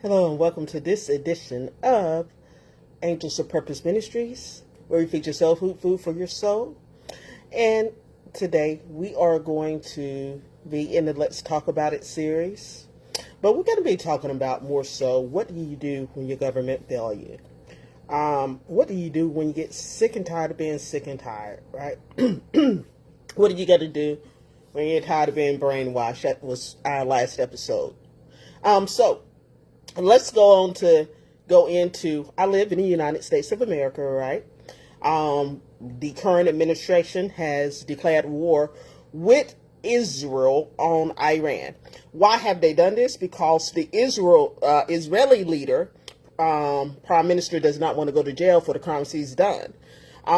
Hello and welcome to this edition of Angels of Purpose Ministries, where we feature soul food for your soul. And today we are going to be in the Let's Talk About It series. But we're going to be talking about more so, what do you do when your government fails you? What do you do when you get sick and tired of being sick and tired, right? What do you got to do when you're tired of being brainwashed? That was our last episode. So let's go into, I live in the United States of America, right? The current administration has declared war with Israel on Iran. Why have they done this? Because the Israeli leader, Prime Minister, does not want to go to jail for the crimes he's done.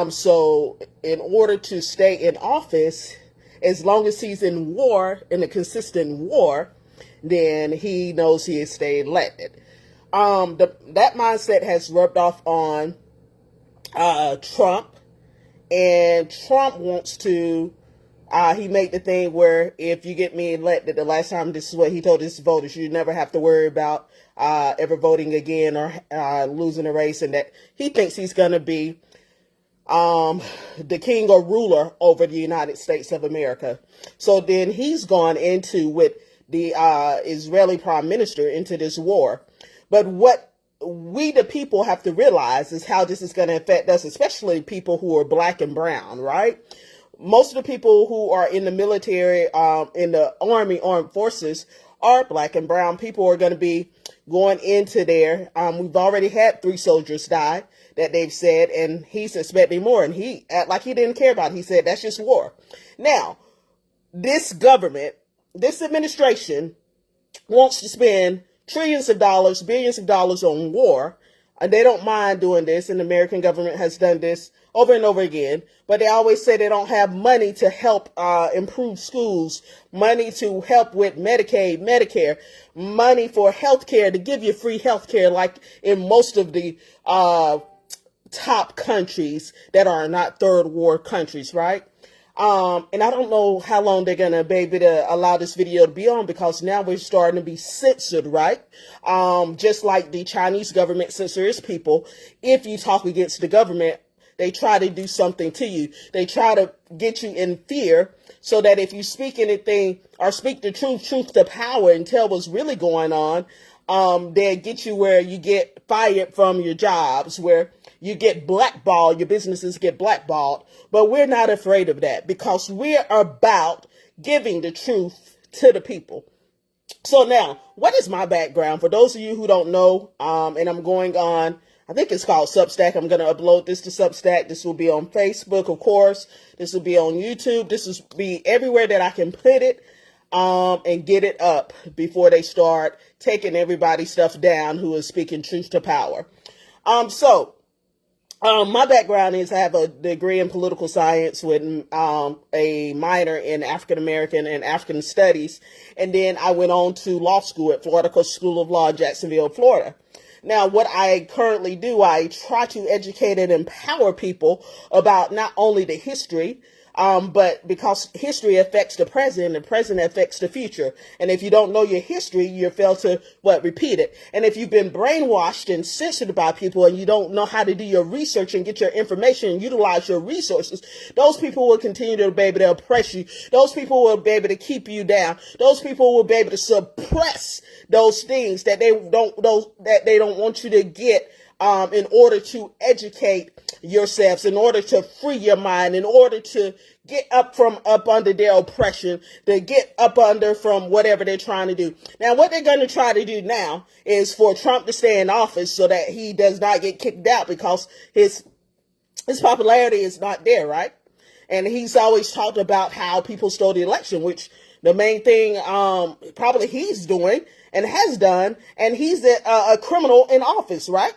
So in order to stay in office, as long as he's in a consistent war, then he knows he is staying elected. That mindset has rubbed off on Trump, and Trump wants to, he made the thing where if you get me elected, the last time, this is what he told his voters, you never have to worry about ever voting again or losing a race, and that he thinks he's going to be the king or ruler over the United States of America. So then he's gone into with the Israeli prime minister into this war. But what we, the people, have to realize is how this is going to affect us, especially people who are black and brown, right? Most of the people who are in the military, in the armed forces, are black and brown people are going to be going into there. We've already had 3 soldiers die that they've said, and he's expecting more. And he act like he didn't care about it. He said, that's just war. Now, this government, this administration wants to spend trillions of dollars, billions of dollars on war, and they don't mind doing this, and the American government has done this over and over again, but they always say they don't have money to help improve schools, money to help with Medicaid, Medicare, money for health care, to give you free health care like in most of the top countries that are not third world countries, right? And I don't know how long they're going to be able to allow this video to be on, because now we're starting to be censored, right? Just like the Chinese government censors people. If you talk against the government, they try to do something to you. They try to get you in fear so that if you speak anything or speak the truth to power and tell what's really going on, they'll get you where you get fired from your jobs, where you get blackballed, your businesses get blackballed. But we're not afraid of that, because we're about giving the truth to the people. So now, what is my background? For those of you who don't know, and I'm going on, I think it's called Substack. I'm going to upload this to Substack. This will be on Facebook, of course. This will be on YouTube. This will be everywhere that I can put it, and get it up before they start taking everybody's stuff down who is speaking truth to power. My background is I have a degree in political science with a minor in African American and African studies. And then I went on to law school at Florida Coast School of Law in Jacksonville, Florida. Now, what I currently do, I try to educate and empower people about not only the history, but because history affects the present affects the future. And if you don't know your history, you fail to, repeat it. And if you've been brainwashed and censored by people and you don't know how to do your research and get your information and utilize your resources, those people will continue to be able to oppress you. Those people will be able to keep you down. Those people will be able to suppress those things that they don't want you to get, in order to educate yourselves, in order to free your mind, in order to get up under their oppression, to get up under from whatever they're trying to do. Now, what they're going to try to do now is for Trump to stay in office so that he does not get kicked out, because his popularity is not there, right? And he's always talked about how people stole the election, which the main thing probably he's doing and has done, and he's a criminal in office, right?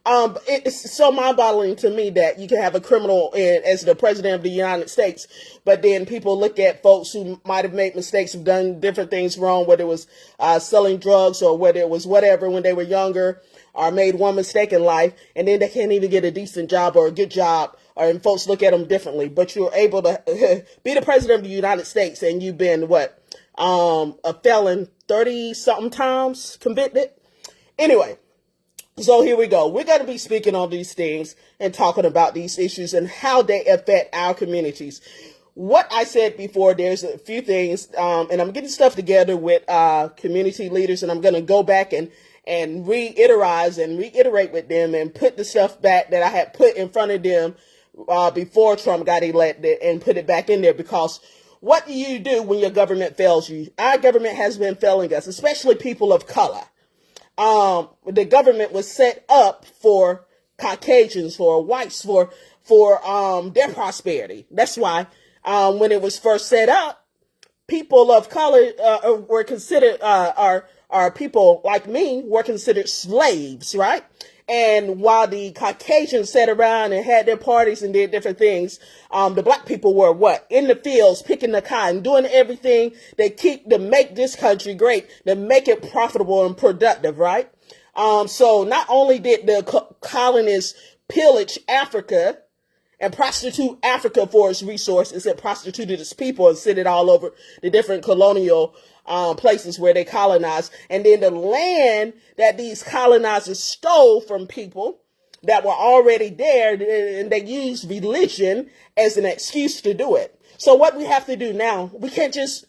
It's so mind-boggling to me that you can have a criminal as the president of the United States, but then people look at folks who might have made mistakes, have done different things wrong, whether it was selling drugs or whether it was whatever when they were younger, or made one mistake in life, and then they can't even get a decent job or a good job, and folks look at them differently. But you're able to be the president of the United States, and you've been a felon 30-something times convicted. Anyway, so here we go. We're going to be speaking on these things and talking about these issues and how they affect our communities. What I said before, there's a few things, and I'm getting stuff together with community leaders, and I'm going to go back and reiterate with them and put the stuff back that I had put in front of them before Trump got elected and put it back in there, because what do you do when your government fails you? Our government has been failing us, especially people of color. The government was set up for Caucasians, for whites, for their prosperity. That's why, when it was first set up, people of color, were considered, are people like me were considered slaves, right? And while the Caucasians sat around and had their parties and did different things, the black people were what? In the fields, picking the cotton, doing everything to make this country great, to make it profitable and productive, right? So not only did the colonists pillage Africa and prostitute Africa for its resources, it prostituted its people and sent it all over the different colonial places where they colonized. And then the land that these colonizers stole from people that were already there, and they used religion as an excuse to do it. So what we have to do now, we can't just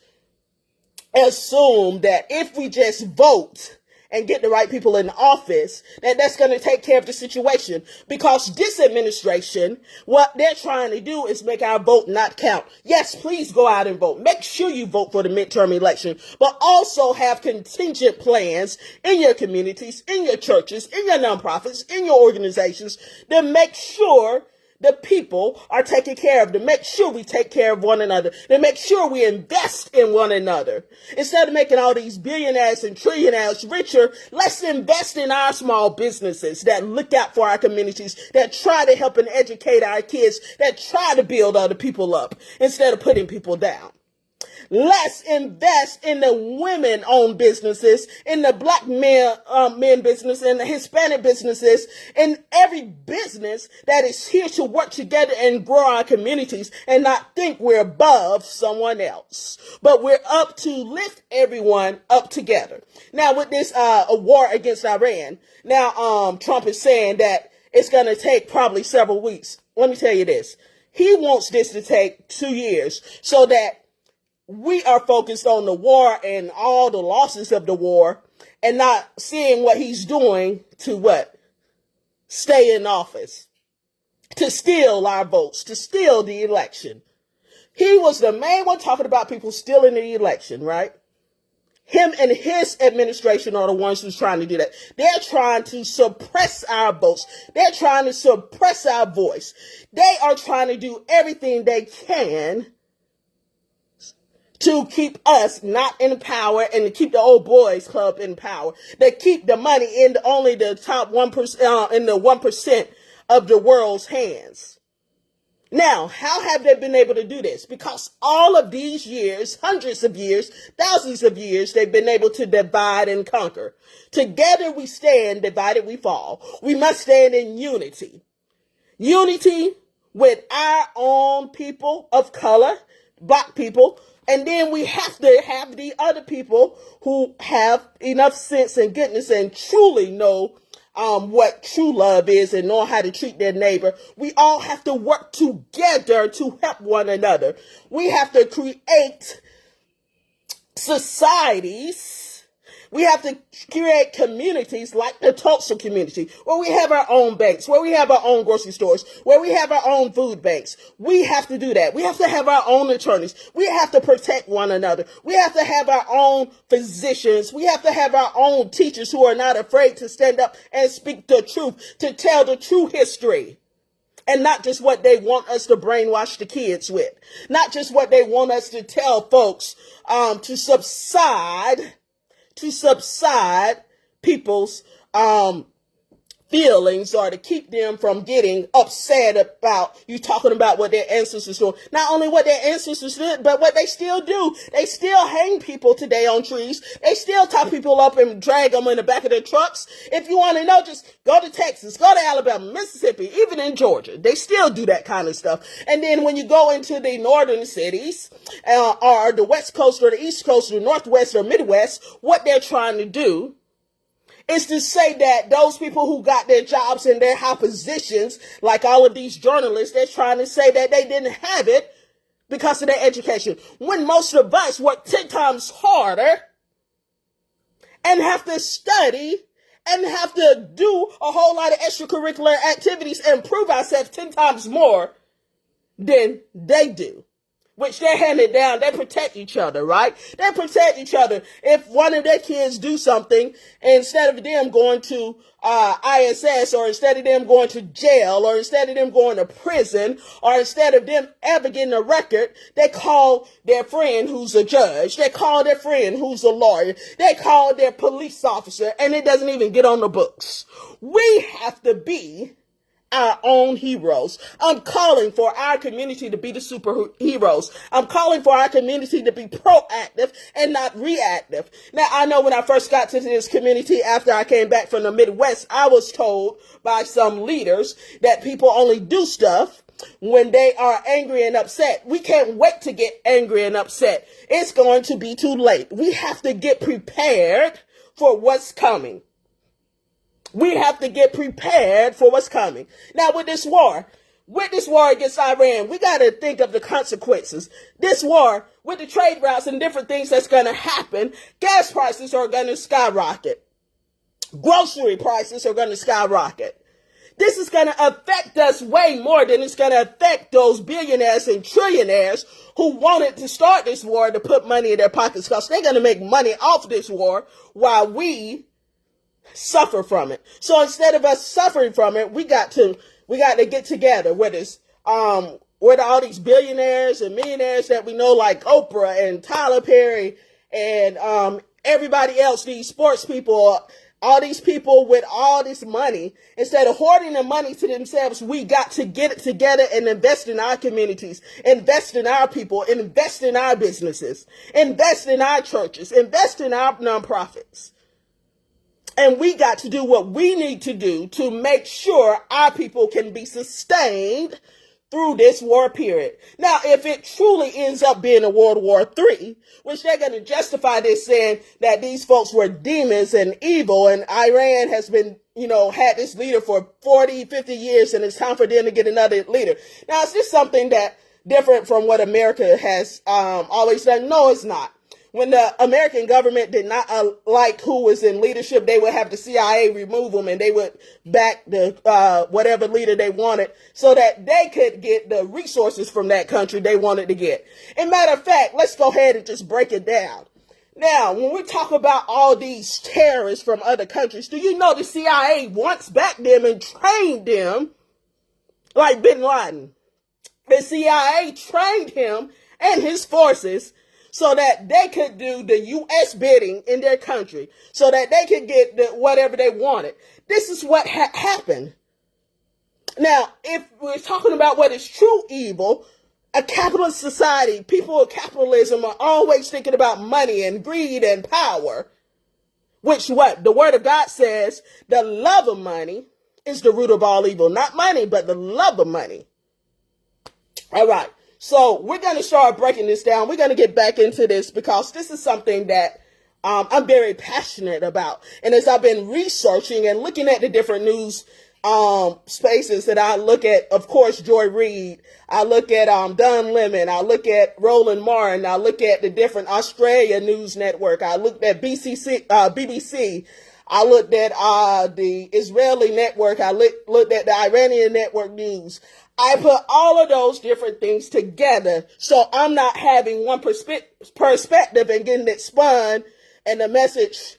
assume that if we just vote and get the right people in office, that's going to take care of the situation. Because this administration, what they're trying to do is make our vote not count. Yes, please go out and vote. Make sure you vote for the midterm election, but also have contingent plans in your communities, in your churches, in your nonprofits, in your organizations to make sure the people are taken care of, to make sure we take care of one another, to make sure we invest in one another. Instead of making all these billionaires and trillionaires richer, let's invest in our small businesses that look out for our communities, that try to help and educate our kids, that try to build other people up instead of putting people down. Let's invest in the women-owned businesses, in the black men business, in the Hispanic businesses, in every business that is here to work together and grow our communities, and not think we're above someone else, but we're up to lift everyone up together. Now, with this a war against Iran, now Trump is saying that it's going to take probably several weeks. Let me tell you this. He wants this to take 2 years so that we are focused on the war and all the losses of the war and not seeing what he's doing to what? Stay in office, to steal our votes, to steal the election. He was the main one talking about people stealing the election, right? Him and his administration are the ones who's trying to do that. They're trying to suppress our votes. They're trying to suppress our voice. They are trying to do everything they can to keep us not in power and to keep the old boys club in power. They keep the money in only the top 1%, in the 1% of the world's hands. Now, how have they been able to do this? Because all of these years, hundreds of years, thousands of years, they've been able to divide and conquer. Together we stand, divided we fall. We must stand in unity. Unity with our own people of color, black people. And then we have to have the other people who have enough sense and goodness and truly know what true love is and know how to treat their neighbor. We all have to work together to help one another. We have to create societies. We have to create communities like the Tulsa community, where we have our own banks, where we have our own grocery stores, where we have our own food banks. We have to do that. We have to have our own attorneys. We have to protect one another. We have to have our own physicians. We have to have our own teachers who are not afraid to stand up and speak the truth, to tell the true history. And not just what they want us to brainwash the kids with. Not just what they want us to tell folks to subside people's feelings or to keep them from getting upset about you talking about what their ancestors doing. Not only what their ancestors did, but what they still do. They still hang people today on trees. They still tie people up and drag them in the back of their trucks. If you want to know, just go to Texas, go to Alabama, Mississippi, even in Georgia. They still do that kind of stuff. And then when you go into the northern cities, or the West Coast or the East Coast or Northwest or Midwest, what they're trying to do It's to say that those people who got their jobs in their high positions, like all of these journalists, they're trying to say that they didn't have it because of their education. When most of us work 10 times harder and have to study and have to do a whole lot of extracurricular activities and prove ourselves 10 times more than they do. Which they're handed down. They protect each other, right? They protect each other. If one of their kids do something, instead of them going to ISS, or instead of them going to jail, or instead of them going to prison, or instead of them ever getting a record, they call their friend who's a judge. They call their friend who's a lawyer. They call their police officer, and it doesn't even get on the books. We have to be our own heroes. I'm calling for our community to be the superheroes. I'm calling for our community to be proactive and not reactive. Now, I know when I first got to this community after I came back from the Midwest, I was told by some leaders that people only do stuff when they are angry and upset. We can't wait to get angry and upset. It's going to be too late. We have to get prepared for what's coming. We have to get prepared for what's coming. Now, with this war against Iran, we got to think of the consequences. This war, with the trade routes and different things that's going to happen, gas prices are going to skyrocket. Grocery prices are going to skyrocket. This is going to affect us way more than it's going to affect those billionaires and trillionaires who wanted to start this war to put money in their pockets, because they're going to make money off this war while we suffer from it. So instead of us suffering from it, we got to get together with us, with all these billionaires and millionaires that we know, like Oprah and Tyler Perry and everybody else, these sports people, all these people with all this money. Instead of hoarding the money to themselves, we got to get it together and invest in our communities, invest in our people, invest in our businesses, invest in our churches, invest in our nonprofits. And we got to do what we need to do to make sure our people can be sustained through this war period. Now, if it truly ends up being a World War III, which they're going to justify this saying that these folks were demons and evil, and Iran has been, had this leader for 40, 50 years, and it's time for them to get another leader. Now, is this something that different from what America has always done? No, it's not. When the American government did not like who was in leadership, they would have the CIA remove them, and they would back the whatever leader they wanted so that they could get the resources from that country they wanted to get. And matter of fact, let's go ahead and just break it down. Now, when we talk about all these terrorists from other countries, do you know the CIA once backed them and trained them like Bin Laden? The CIA trained him and his forces so that they could do the U.S. bidding in their country, so that they could get whatever they wanted. This is what happened. Now, if we're talking about what is true evil, a capitalist society, people of capitalism are always thinking about money and greed and power, which what the word of God says, the love of money is the root of all evil. Not money, but the love of money. All right. So we're going to start breaking this down. We're going to get back into this because this is something that I'm very passionate about. And as I've been researching and looking at the different news spaces that I look at, of course, Joy Reid, I look at Don Lemon, I look at Roland Martin, I look at the different Australia News Network, I looked at BBC, I looked at the Israeli network, I looked at the Iranian network news. I put all of those different things together so I'm not having one perspective and getting it spun and the message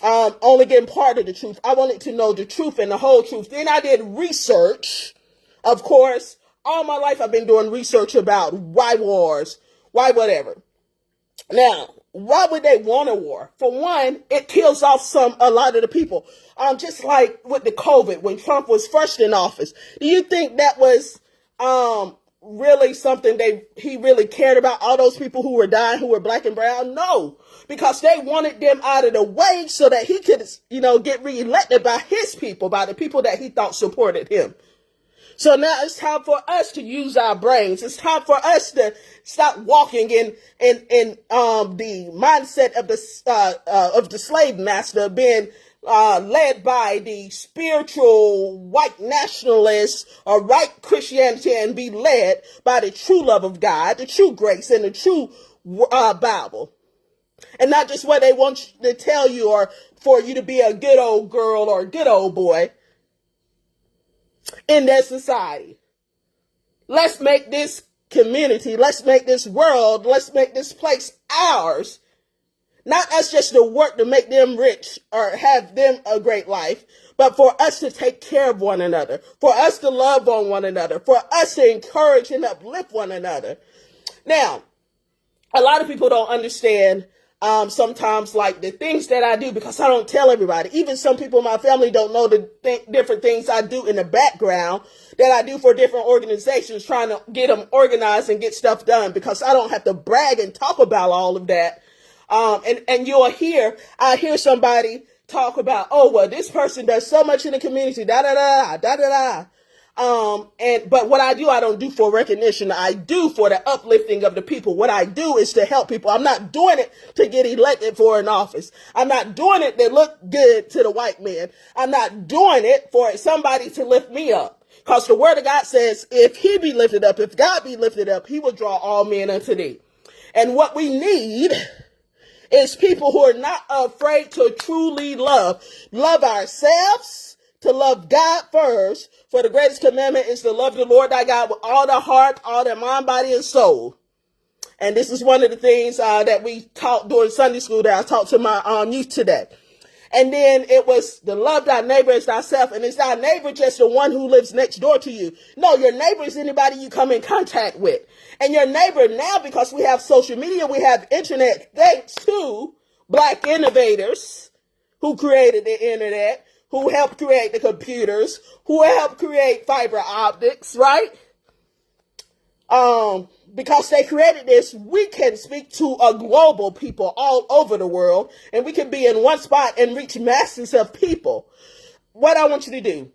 only getting part of the truth. I wanted to know the truth and the whole truth. Then I did research. Of course, all my life I've been doing research about why wars, why whatever. Now, why would they want a war? For one, it kills off a lot of the people. Just like with the COVID, when Trump was first in office, do you think that was really something he really cared about? All those people who were dying, who were black and brown? No, because they wanted them out of the way so that he could, get reelected by his people, by the people that he thought supported him. So now it's time for us to use our brains. It's time for us to stop walking in the mindset of the slave master, being led by the spiritual white nationalists or white Christianity, and be led by the true love of God, the true grace, and the true Bible. And not just what they want to tell you or for you to be a good old girl or a good old boy in their society. Let's make this community, let's make this world, let's make this place ours. Not us just to work to make them rich or have them a great life, but for us to take care of one another, for us to love on one another, for us to encourage and uplift one another. Now, a lot of people don't understand sometimes like the things that I do because I don't tell everybody. Even some people in my family don't know the different things I do in the background that I do for different organizations, trying to get them organized and get stuff done, because I don't have to brag and talk about all of that. And I hear somebody talk about, oh, well, this person does so much in the community, da, da, da, da, da, da. But what I do, I don't do for recognition. I do for the uplifting of the people. What I do is to help people. I'm not doing it to get elected for an office. I'm not doing it to look good to the white man. I'm not doing it for somebody to lift me up. Because the word of God says, if he be lifted up, if God be lifted up, he will draw all men unto thee. And what we need is people who are not afraid to truly love ourselves, to love God first. For the greatest commandment is to love the Lord thy God with all the heart, all their mind, body, and soul. And this is one of the things that we taught during Sunday school that I taught to my youth today. And then it was to love thy neighbor as thyself. And is thy neighbor just the one who lives next door to you? No, your neighbor is anybody you come in contact with. And your neighbor now, because we have social media, we have internet, thanks to black innovators who created the internet, who helped create the computers, who helped create fiber optics, right? Because they created this, we can speak to a global people all over the world, and we can be in one spot and reach masses of people. What I want you to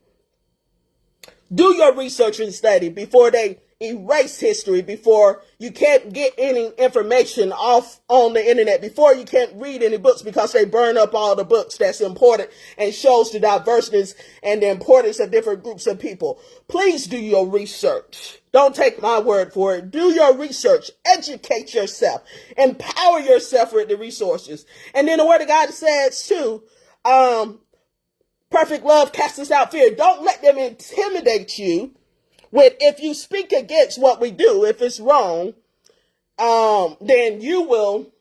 do your research and study before they erase history, before you can't get any information off on the internet, before you can't read any books because they burn up all the books that's important and shows the diversities and the importance of different groups of people. Please do your research. Don't take my word for it. Do your research. Educate yourself. Empower yourself with the resources. And then the word of God says too, perfect love casts out fear. Don't let them intimidate you with, if you speak against what we do, if it's wrong, then you will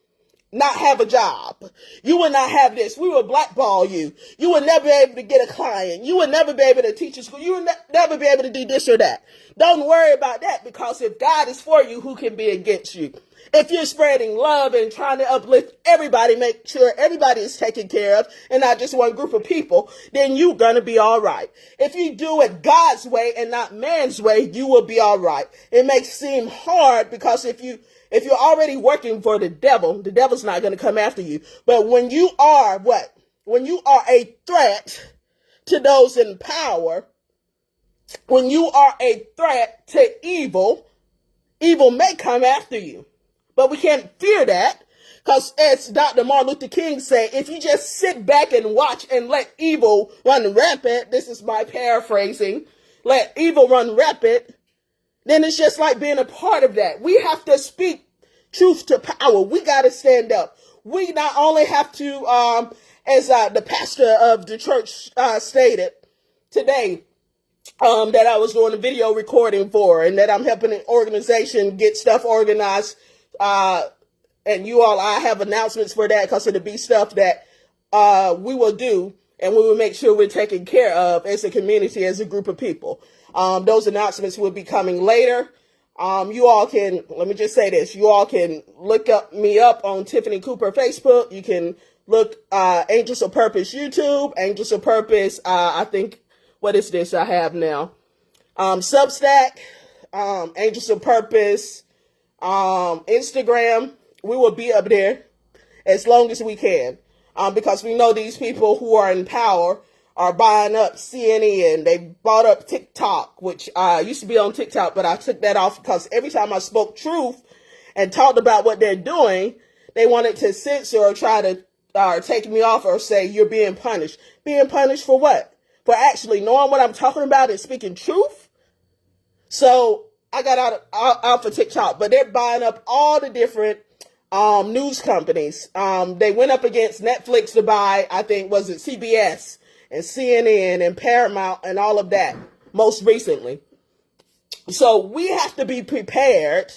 not have a job. You will not have this. We will blackball you. You will never be able to get a client. You will never be able to teach a school. You will never be able to do this or that. Don't worry about that, because if God is for you, who can be against you? If you're spreading love and trying to uplift everybody, make sure everybody is taken care of and not just one group of people, then you're going to be all right. If you do it God's way and not man's way, you will be all right. It may seem hard because if you're already working for the devil's not going to come after you. But when you are when you are a threat to those in power, when you are a threat to evil, evil may come after you. But we can't fear that, because as Dr. Martin Luther King said, if you just sit back and watch and let evil run rampant, this is my paraphrasing, let evil run rampant, then it's just like being a part of that. We have to speak truth to power. We got to stand up. We not only have to, as the pastor of the church stated today, that I was doing a video recording for, and that I'm helping an organization get stuff organized. And you all, I have announcements for that, because it'll be stuff that we will do, and we will make sure we're taken care of as a community, as a group of people. Those announcements will be coming later. You all can, let me just say this, you all can look me up on Tiffany Cooper Facebook. You can look Angels of Purpose YouTube, Angels of Purpose, I think, what is this I have now? Substack, Angels of Purpose, Instagram. We will be up there as long as we can, because we know these people who are in power are buying up CNN. They bought up TikTok, which I used to be on TikTok, but I took that off because every time I spoke truth and talked about what they're doing, they wanted to censor or try to take me off or say you're being punished. Being punished for what? For actually knowing what I'm talking about and speaking truth? So I got out for TikTok, but they're buying up all the different news companies. They went up against Netflix to buy, I think, was it CBS and CNN and Paramount and all of that most recently. So we have to be prepared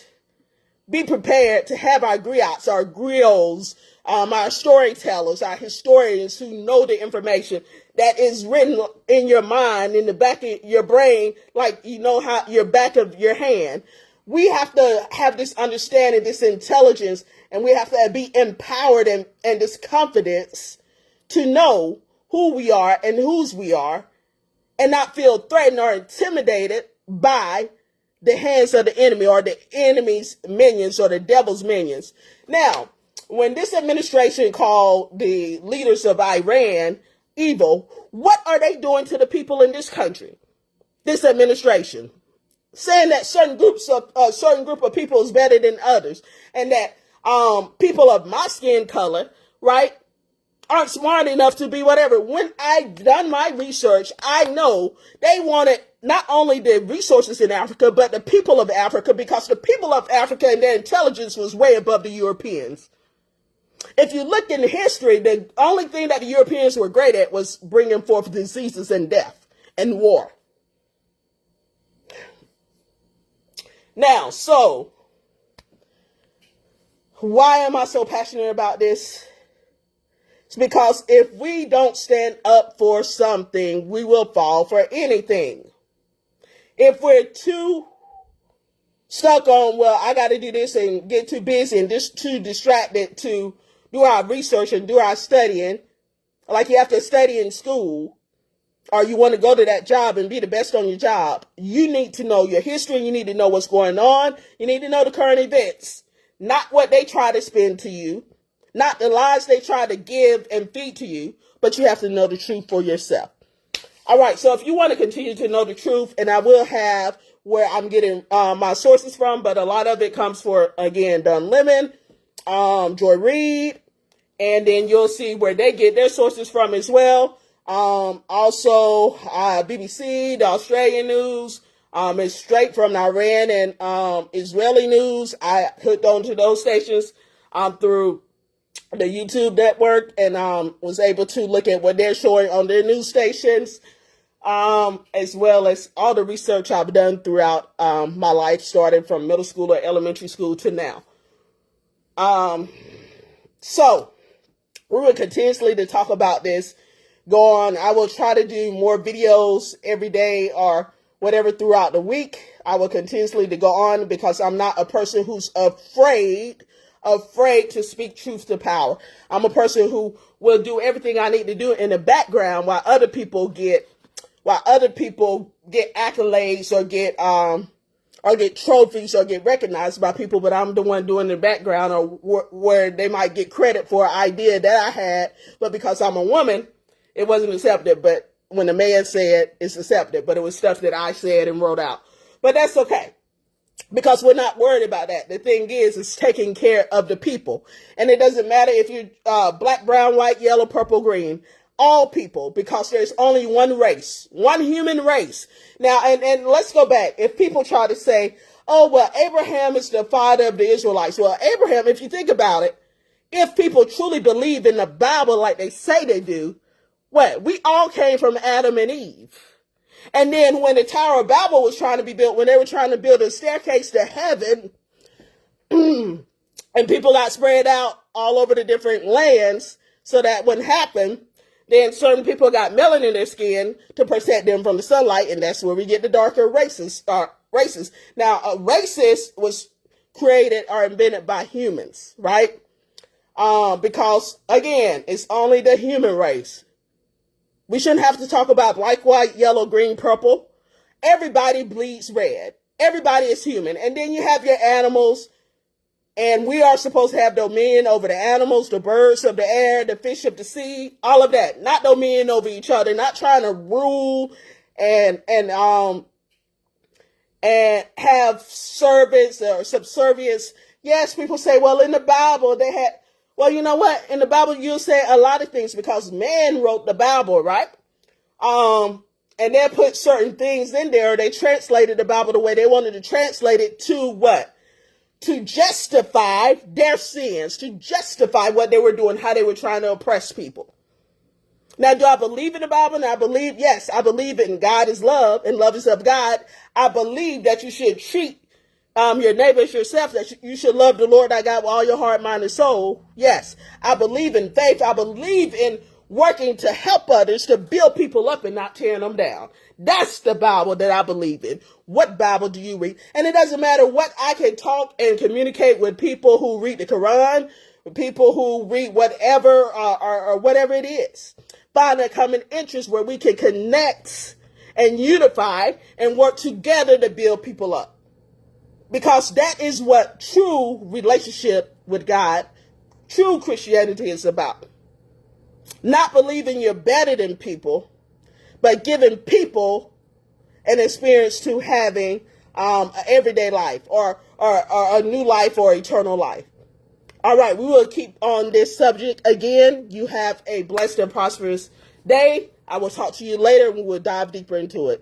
to have our griots, our griots, our storytellers, our historians who know the information that is written in your mind, in the back of your brain, like you know how your back of your hand. We have to have this understanding, this intelligence, and we have to be empowered and this confidence to know who we are and whose we are, and not feel threatened or intimidated by the hands of the enemy or the enemy's minions or the devil's minions. Now, when this administration called the leaders of Iran evil, what are they doing to the people in this country? This administration saying that certain group of people is better than others, and that people of my skin color, right, aren't smart enough to be whatever. When I done my research, I know they wanted not only the resources in Africa, but the people of Africa, because the people of Africa and their intelligence was way above the Europeans. If you look in history, the only thing that the Europeans were great at was bringing forth diseases and death and war. Now, so why am I so passionate about this? It's because if we don't stand up for something, we will fall for anything. If we're too stuck on, well, I got to do this and get too busy and just too distracted to do our research and do our studying, like you have to study in school, or you want to go to that job and be the best on your job, you need to know your history. You need to know what's going on. You need to know the current events, not what they try to spin to you, not the lies they try to give and feed to you, but you have to know the truth for yourself. All right, so if you want to continue to know the truth, and I will have where I'm getting my sources from, but a lot of it comes for, again, Don Lemon, Joy Reid, and then you'll see where they get their sources from as well. Also, BBC, the Australian news, is straight from Iran and Israeli news. I hooked onto those stations through the YouTube network and was able to look at what they're showing on their news stations, as well as all the research I've done throughout my life, starting from middle school or elementary school to now. So we will continuously to talk about this. Go on. I will try to do more videos every day or whatever throughout the week. I will continuously to go on because I'm not a person who's afraid to speak truth to power. I'm a person who will do everything I need to do in the background while other people get accolades or get trophies or get recognized by people, but I'm the one doing the background, or where they might get credit for an idea that I had, but because I'm a woman, it wasn't accepted. But when the man said it's accepted, but it was stuff that I said and wrote out. But that's okay, because we're not worried about that. The thing is taking care of the people. And it doesn't matter if you're black, brown, white, yellow, purple, green. All people, because there's only one race, one human race. Now, and let's go back. If people try to say, oh, well, Abraham is the father of the Israelites. Well, Abraham, if you think about it, if people truly believe in the Bible like they say they do, what? We all came from Adam and Eve. And then when the Tower of Babel was trying to be built, when they were trying to build a staircase to heaven, and people got spread out all over the different lands so that wouldn't happen, then certain people got melanin in their skin to protect them from the sunlight, and that's where we get the darker races. Now, a racist was created or invented by humans, right? Because, again, it's only the human race. We shouldn't have to talk about black, white, yellow, green, purple. Everybody bleeds red. Everybody is human. And then you have your animals, and we are supposed to have dominion over the animals, the birds of the air, the fish of the sea, all of that. Not dominion over each other, not trying to rule and have servants or subservience. Yes, people say, well, in the Bible, Well, you know what? In the Bible, you'll say a lot of things because man wrote the Bible, right? And they put certain things in there. They translated the Bible the way they wanted to translate it to what? To justify their sins, to justify what they were doing, how they were trying to oppress people. Now, do I believe in the Bible? And I believe, yes, I believe in God is love and love is of God. I believe that you should treat your neighbor as yourself, that you should love the Lord thy God with all your heart, mind, and soul. Yes, I believe in faith. I believe in working to help others, to build people up and not tearing them down. That's the Bible that I believe in. What Bible do you read? And it doesn't matter what. I can talk and communicate with people who read the Quran, with people who read whatever or whatever it is. Find a common interest where we can connect and unify and work together to build people up. Because that is what true relationship with God, true Christianity is about. Not believing you're better than people, but giving people an experience to having an everyday life or a new life or eternal life. All right, we will keep on this subject. Again, you have a blessed and prosperous day. I will talk to you later and we will dive deeper into it.